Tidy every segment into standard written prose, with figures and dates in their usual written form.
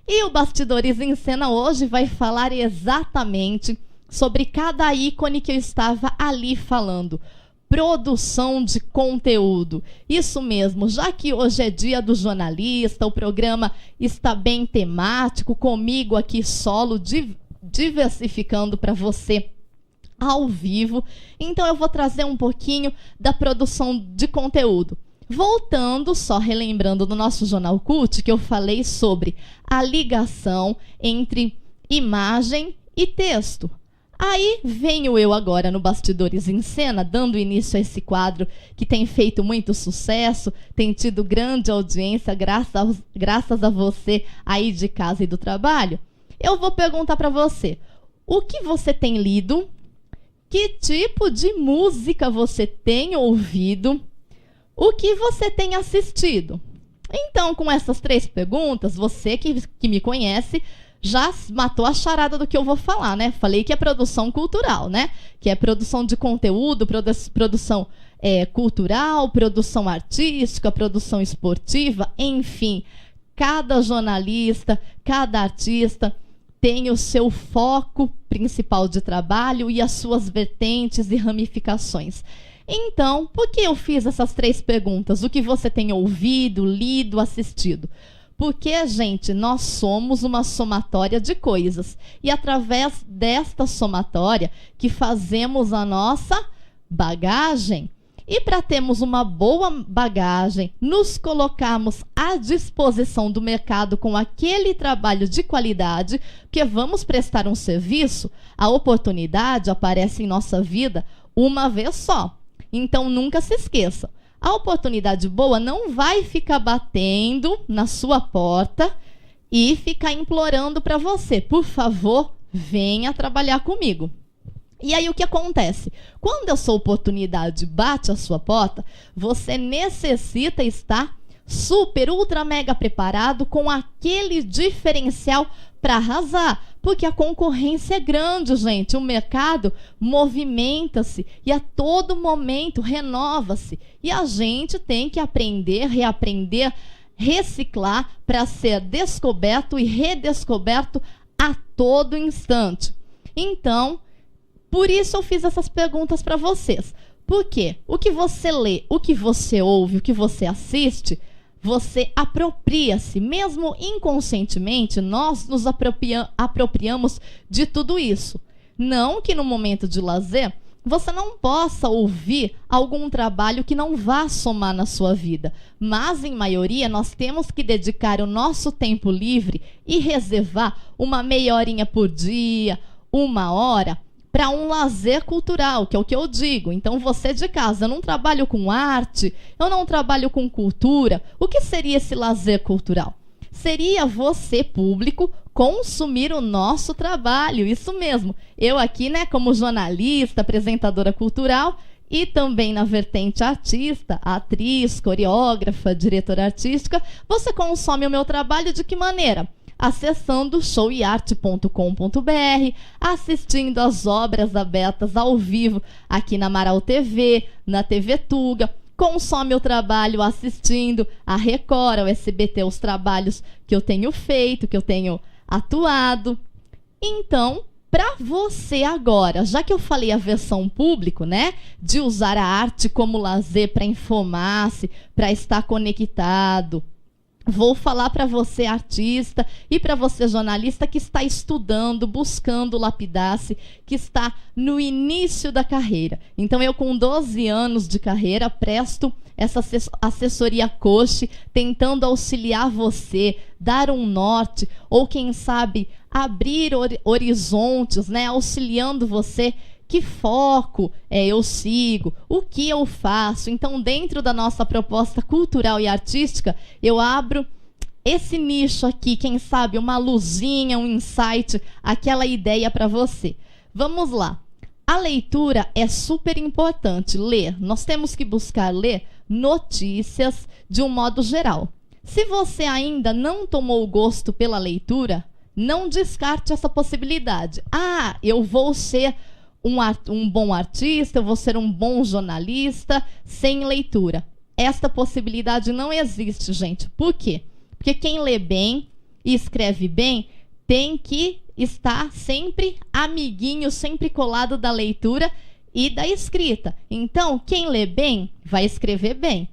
E o Bastidores em Cena hoje vai falar exatamente sobre cada ícone que eu estava ali falando. Produção de conteúdo. Isso mesmo, já que hoje é dia do jornalista, o programa está bem temático, comigo aqui solo, diversificando para você ao vivo. Então eu vou trazer um pouquinho da produção de conteúdo. Voltando, só relembrando do nosso Jornal Cult, que eu falei sobre a ligação entre imagem e texto. Aí venho eu agora no Bastidores em Cena, dando início a esse quadro que tem feito muito sucesso, tem tido grande audiência, graças a você aí de casa e do trabalho. Eu vou perguntar para você, o que você tem lido? Que tipo de música você tem ouvido? O que você tem assistido? Então, com essas 3 perguntas, você que me conhece já matou a charada do que eu vou falar, né? Falei que é produção cultural, né? Que é produção de conteúdo, produção cultural, produção artística, produção esportiva, enfim. Cada jornalista, cada artista tem o seu foco principal de trabalho e as suas vertentes e ramificações. Então, por que eu fiz essas 3 perguntas? O que você tem ouvido, lido, assistido? Porque, gente, nós somos uma somatória de coisas. E através desta somatória que fazemos a nossa bagagem. E para termos uma boa bagagem, nos colocarmos à disposição do mercado com aquele trabalho de qualidade, porque vamos prestar um serviço, a oportunidade aparece em nossa vida uma vez só. Então, nunca se esqueça. A oportunidade boa não vai ficar batendo na sua porta e ficar implorando para você. Por favor, venha trabalhar comigo. E aí, o que acontece? Quando essa oportunidade bate a sua porta, você necessita estar super, ultra, mega preparado com aquele diferencial para arrasar, porque a concorrência é grande, gente. O mercado movimenta-se e a todo momento renova-se. E a gente tem que aprender, reaprender, reciclar para ser descoberto e redescoberto a todo instante. Então, por isso eu fiz essas perguntas para vocês. Por quê? O que você lê, o que você ouve, o que você assiste, você apropria-se, mesmo inconscientemente, nós nos apropriamos de tudo isso. Não que no momento de lazer você não possa ouvir algum trabalho que não vá somar na sua vida. Mas, em maioria, nós temos que dedicar o nosso tempo livre e reservar uma meia horinha por dia, 1 hora, para um lazer cultural, que é o que eu digo. Então, você de casa, eu não trabalho com arte, eu não trabalho com cultura. O que seria esse lazer cultural? Seria você, público, consumir o nosso trabalho, isso mesmo. Eu aqui, né, como jornalista, apresentadora cultural e também na vertente artista, atriz, coreógrafa, diretora artística, você consome o meu trabalho de que maneira? Acessando showyarte.com.br, assistindo às obras abertas ao vivo aqui na Amaral TV, na TV Tuga, consome o trabalho assistindo a Record, ao SBT, os trabalhos que eu tenho feito, que eu tenho atuado. Então, para você agora, já que eu falei a versão público, né, de usar a arte como lazer para informar-se, para estar conectado, vou falar para você, artista, e para você, jornalista, que está estudando, buscando lapidar-se, que está no início da carreira. Então, eu, com 12 anos de carreira, presto essa assessoria coach, tentando auxiliar você, dar um norte, ou, quem sabe, abrir horizontes, né, auxiliando você. Que foco eu sigo? O que eu faço? Então, dentro da nossa proposta cultural e artística, eu abro esse nicho aqui, quem sabe, uma luzinha, um insight, aquela ideia para você. Vamos lá. A leitura é super importante, ler. Nós temos que buscar ler notícias de um modo geral. Se você ainda não tomou gosto pela leitura, não descarte essa possibilidade. Ah, eu vou ser um bom artista, eu vou ser um bom jornalista sem leitura. Esta possibilidade não existe, gente. Por quê? Porque quem lê bem e escreve bem, tem que estar sempre amiguinho, sempre colado da leitura e da escrita. Então, quem lê bem, vai escrever bem.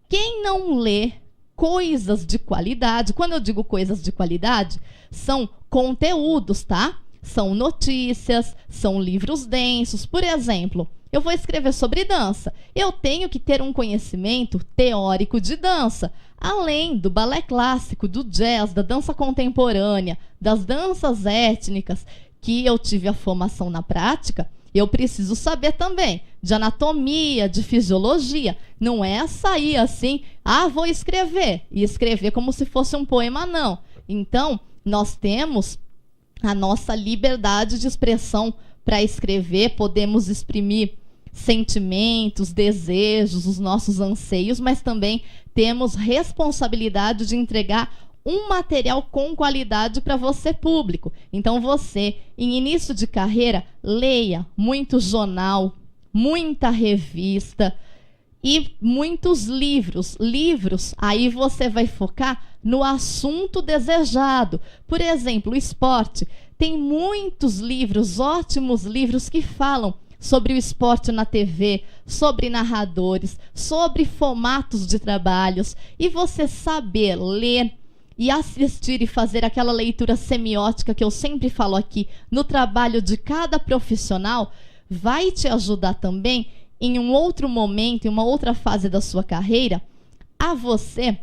Quem não lê coisas de qualidade, quando eu digo coisas de qualidade, são conteúdos, tá? São notícias, são livros densos. Por exemplo, eu vou escrever sobre dança. Eu tenho que ter um conhecimento teórico de dança, além do balé clássico, do jazz, da dança contemporânea, das danças étnicas, que eu tive a formação na prática. Eu preciso saber também de anatomia, de fisiologia. Não é sair assim, vou escrever, e escrever como se fosse um poema, não. Então, nós temos a nossa liberdade de expressão para escrever, podemos exprimir sentimentos, desejos, os nossos anseios, mas também temos responsabilidade de entregar um material com qualidade para você, público. Então você, em início de carreira, leia muito jornal, muita revista e muitos livros. Livros, aí você vai focar no assunto desejado. Por exemplo, o esporte. Tem muitos livros, ótimos livros que falam sobre o esporte na TV, sobre narradores, sobre formatos de trabalhos. E você saber ler e assistir e fazer aquela leitura semiótica que eu sempre falo aqui no trabalho de cada profissional, vai te ajudar também em um outro momento, em uma outra fase da sua carreira, a você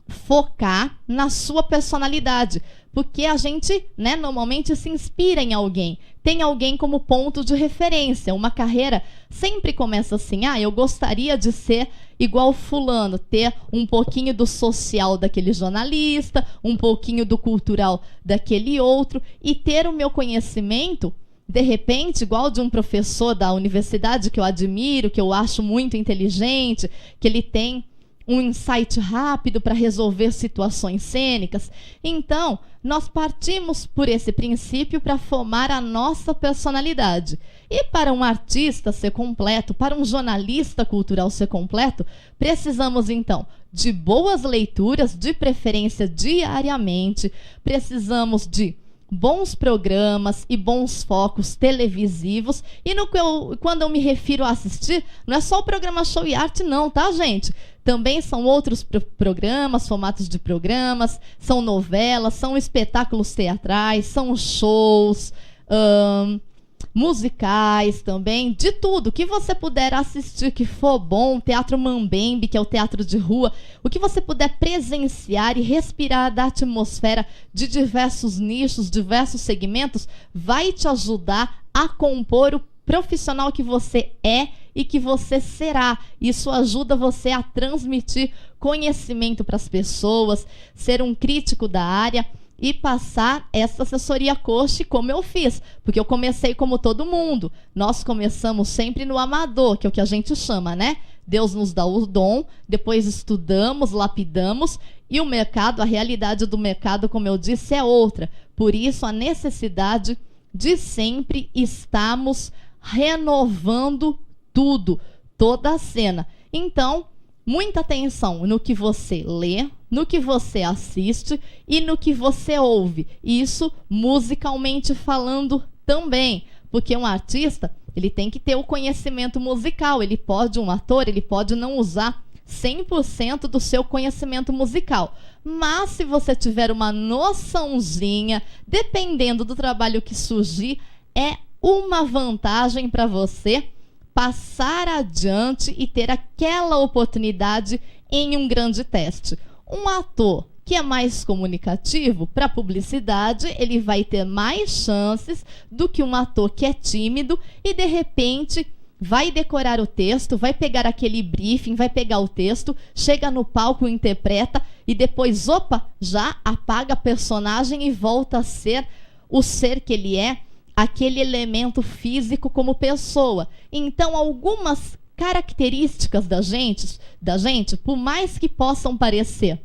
focar na sua personalidade. Porque a gente, normalmente se inspira em alguém. Tem alguém como ponto de referência. Uma carreira sempre começa assim, eu gostaria de ser igual fulano, ter um pouquinho do social daquele jornalista, um pouquinho do cultural daquele outro, e ter o meu conhecimento, de repente, igual de um professor da universidade que eu admiro, que eu acho muito inteligente, que ele tem um insight rápido para resolver situações cênicas. Então, nós partimos por esse princípio para formar a nossa personalidade. E para um artista ser completo, para um jornalista cultural ser completo, precisamos, então, de boas leituras, de preferência diariamente, precisamos de bons programas e bons focos televisivos. E quando eu me refiro a assistir, não é só o programa Show e Arte não, tá, gente? Também são outros programas, formatos de programas, são novelas, são espetáculos teatrais, são shows, musicais também, de tudo que você puder assistir que for bom, Teatro Mambembe, que é o teatro de rua, o que você puder presenciar e respirar da atmosfera de diversos nichos, diversos segmentos, vai te ajudar a compor o profissional que você é e que você será. Isso ajuda você a transmitir conhecimento para as pessoas, ser um crítico da área e passar essa assessoria coach como eu fiz, porque eu comecei como todo mundo. Nós começamos sempre no amador, que é o que a gente chama, Deus nos dá o dom, depois estudamos, lapidamos, e o mercado, a realidade do mercado, como eu disse, é outra. Por isso, a necessidade de sempre estarmos renovando tudo, toda a cena. Então, muita atenção no que você lê, no que você assiste e no que você ouve. Isso musicalmente falando também, porque um artista, ele tem que ter o conhecimento musical. Um ator, ele pode não usar 100% do seu conhecimento musical. Mas se você tiver uma noçãozinha, dependendo do trabalho que surgir, é uma vantagem para você passar adiante e ter aquela oportunidade em um grande teste. Um ator que é mais comunicativo, para publicidade, ele vai ter mais chances do que um ator que é tímido e, de repente, vai decorar o texto, vai pegar aquele briefing, vai pegar o texto, chega no palco, interpreta e depois, já apaga a personagem e volta a ser o ser que ele é, aquele elemento físico como pessoa. Então, algumas características da gente, por mais que possam parecer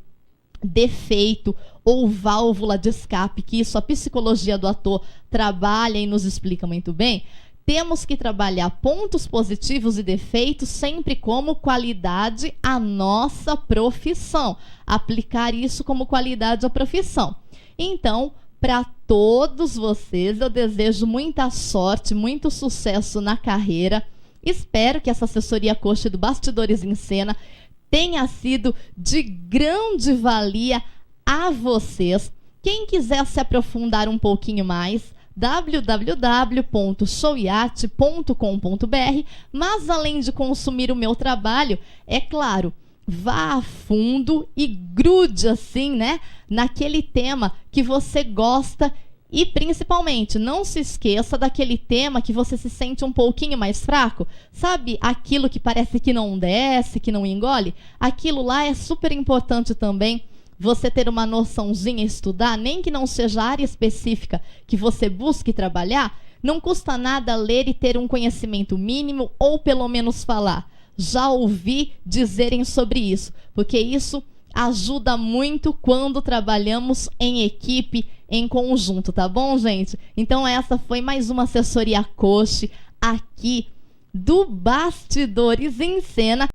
defeito ou válvula de escape, que isso a psicologia do ator trabalha e nos explica muito bem, temos que trabalhar pontos positivos e defeitos sempre como qualidade à nossa profissão. Aplicar isso como qualidade à profissão. Então, para todos vocês, eu desejo muita sorte, muito sucesso na carreira. Espero que essa assessoria coach do Bastidores em Cena tenha sido de grande valia a vocês. Quem quiser se aprofundar um pouquinho mais, www.showyate.com.br, mas além de consumir o meu trabalho, é claro, vá a fundo e grude assim, né, naquele tema que você gosta e principalmente não se esqueça daquele tema que você se sente um pouquinho mais fraco, sabe, aquilo que parece que não desce, que não engole, aquilo lá é super importante também. Você ter uma noçãozinha, estudar, nem que não seja a área específica que você busque trabalhar, não custa nada ler e ter um conhecimento mínimo ou pelo menos falar. Já ouvi dizerem sobre isso, porque isso ajuda muito quando trabalhamos em equipe, em conjunto, tá bom, gente? Então essa foi mais uma assessoria coach aqui do Bastidores em Cena.